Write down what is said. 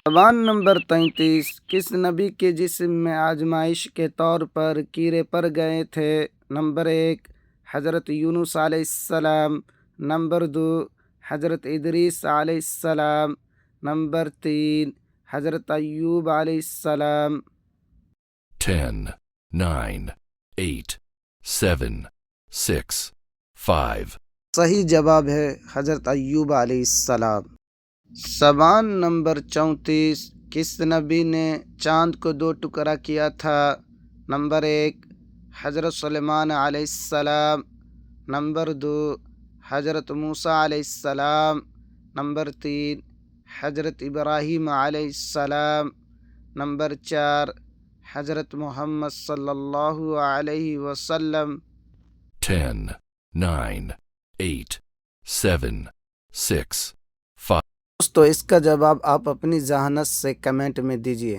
سوال نمبر 33، کس نبی کے جسم میں آزمائش کے طور پر کیڑے پڑ گئے تھے؟ نمبر 1 حضرت یونس علیہ السلام، نمبر 2 حضرت ادریس علیہ السلام، نمبر 3 حضرت ایوب علیہ السلام۔ 10, 9, 8, 7, 6, 5. صحیح جواب ہے حضرت ایوب علیہ السلام۔ سوال نمبر 34، کس نبی نے چاند کو 2 ٹکڑا کیا تھا؟ نمبر 1 حضرت سلیمان علیہ السلام، نمبر 2 حضرت موسیٰ علیہ السلام، نمبر 3 حضرت ابراہیم علیہ السلام، نمبر 4 حضرت محمد صلی اللہ علیہ وسلم۔ 10, 9, 8, 7, 6, 5. دوستو اس کا جواب آپ اپنی ذہانت سے کمنٹ میں دیجیے۔